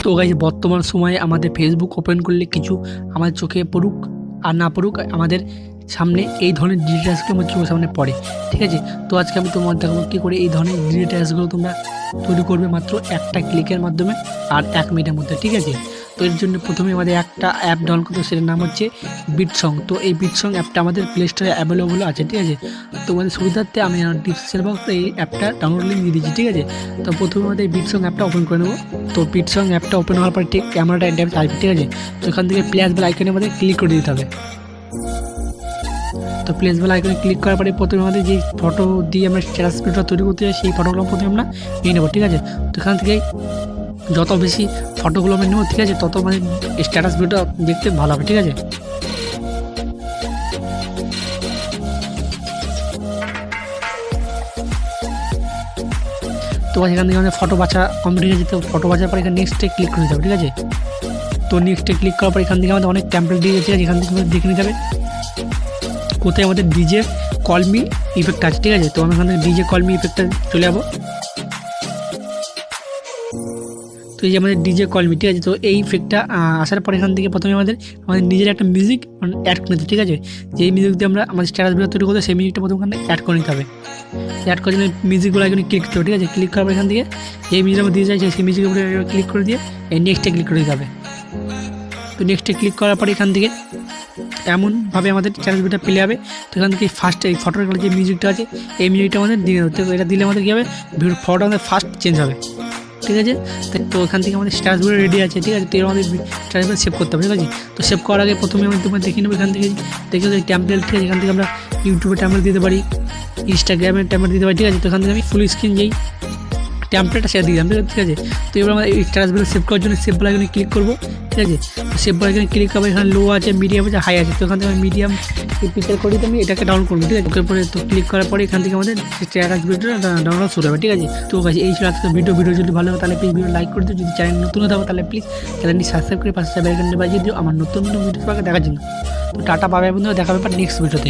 তো গাইস বর্তমান সময়ে আমাদের ফেসবুক ওপেন করলে কিছু আমাদের চোখে পড়ুক আর না পড়ুক, আমাদের সামনে এই ধরনের ডিটেলসগুলো আমার চোখের সামনে পড়ে। ঠিক আছে, তো আজকে আমি তোমার দেখাবো কী করে এই ধরনের ডিটেলসগুলো তোমরা তৈরি করবে মাত্র একটা ক্লিকের মাধ্যমে আর 1 মিনিটের মধ্যে। ঠিক আছে, তো এর জন্য প্রথমে আমাদের একটা অ্যাপ ডাউনলোড করতে, সেটার নাম হচ্ছে বিটসং। তো এই বিটসং অ্যাপটা আমাদের প্লে স্টোরে অ্যাভেলেবল আছে। ঠিক আছে, তোমাদের সুবিধার্থে আমি ডিসক্রিপশন বক্সে এই অ্যাপটা ডাউনলোড লিঙ্ক দিয়ে দিচ্ছি। ঠিক আছে, তো প্রথমে আমাদের বিটসং অ্যাপটা ওপেন করে নেবো। তো বিটসং অ্যাপটা ওপেন হওয়ার পর ঠিক ক্যামেরাটা অ্যাপ আসবে। ঠিক আছে, তো এখান থেকে প্লাস বেল আইকনে আমাদের ক্লিক করে দিতে হবে। তো প্লেস বেল আইকনে ক্লিক করার পরে প্রথমে আমাদের যে ফটো দিয়ে আমরা স্ট্যাটাস ভিডিওটা তৈরি করতে চাই সেই ফটোগুলো প্রথমে আমরা নিয়ে নেবো। ঠিক আছে, তো এখান থেকে যত বেশি ফটোগুলো আমরা নেবো, ঠিক আছে, তত মানে স্ট্যাটাস ভিডিওটা দেখতে ভালো হবে। ঠিক আছে, তো এখান থেকে আমাদের ফটো বাছা কমপ্লিট হয়ে যেতে, ফটো বাছার পর এখানে নেক্সটে ক্লিক করে দিতে হবে। ঠিক আছে, তো নেক্সটে ক্লিক করার পর এখান থেকে আমাদের অনেক টেমপ্লেট দিয়ে গেছে, এখান থেকে আমাদের দেখে নিতে হবে কোথায় আমাদের ডিজে কল মি ইফেক্ট আছে। ঠিক আছে, তো আমি এখান থেকে ডিজে কল মি ইফেক্টটা চলে যাবো। তো এই যে আমাদের ডিজে কল মি, ঠিক আছে, তো এই ইফেক্টটা আসার পর এখান থেকে প্রথমে আমাদের নিজের একটা মিউজিক অ্যাড করে নিতে। ঠিক আছে, যেই মিউজিক দিয়ে আমরা আমাদের স্ট্যাটাস ভিডিও তৈরি করতে সেই মিউজিকটা প্রথমে এখানে অ্যাড করে নিতে হবে। অ্যাড করার জন্য মিউজিকগুলো এখানে ক্লিক করতে হবে। ঠিক আছে, ক্লিক করার পর এখান থেকে যেই মিউজিক আমরা দিতে চাইছি সেই মিউজিকের উপরে ক্লিক করে দিয়ে এই নেক্সটে ক্লিক করে দিতে হবে। তো নেক্সটে ক্লিক করার পরে এখান থেকে এমনভাবে আমাদের চ্যানেল ভিডিওটা পেলে যাবে। তো এখান থেকে ফার্স্ট এই ফটোর যে মিউজিকটা আছে এই মিউজিকটা আমাদের দিয়ে দেবে। তো এটা দিলে আমাদের কী হবে, ভিডিওর ফটোটা আমাদের ফার্স্ট চেঞ্জ হবে। ঠিক আছে, তো এখান থেকে আমাদের স্ট্যাটাস ভিডিও রেডি আছে। ঠিক আছে, তো আমাদের স্ট্যাটাস ভিডিও সেভ করতে হবে। ঠিক আছে, তো সেভ করার আগে প্রথমে আমি তোমার দেখে নেবো এখান থেকে দেখে ট্যাম্পলেট। ঠিক আছে, এখান থেকে আমরা ইউটিউবে ট্যাম্পলেট দিতে পারি, ইনস্টাগ্রামের ট্যাম্পলেট দিতে পারি। ঠিক আছে, তো এখান থেকে আমি ফুল স্ক্রিন যেই ট্যাম্পলেটটা সেটা দিয়ে দিলাম। ঠিক আছে, তো এবার আমরা এই স্ট্যাটাস ভিডিও সেভ করার জন্য সেভ বলে এখানে ক্লিক করবো। ঠিক আছে, তো সেভ বলে এখানে ক্লিক করবো। এখানে লো আছে, মিডিয়াম আছে, হাই আছে। তো এখান থেকে মিডিয়াম পিকচার করে আমি এটাকে ডাউনলোড করবো। ঠিক আছে, ওকে পরে তো ক্লিক করার পরে এখান থেকে আমাদের স্ট্যাটাস ভিডিওটা ডাউনলোড শুরু হবে। ঠিক আছে, তো কাছে এই ছিল আজকে ভিডিও যদি ভালো হয় তাহলে প্লিজ ভিডিও লাইক করে দিও। যদি চ্যানেল নতুন হতে হবে তাহলে প্লিজ চ্যানেলটি সাবস্ক্রাইব করে পাশে বেল আইকনটি বাজিয়ে দিও আমার নতুন ভিডিও দেখার জন্য। তো টাটা, বাই বাই বন্ধুরা, দেখা হবে নেক্সট ভিডিওতে।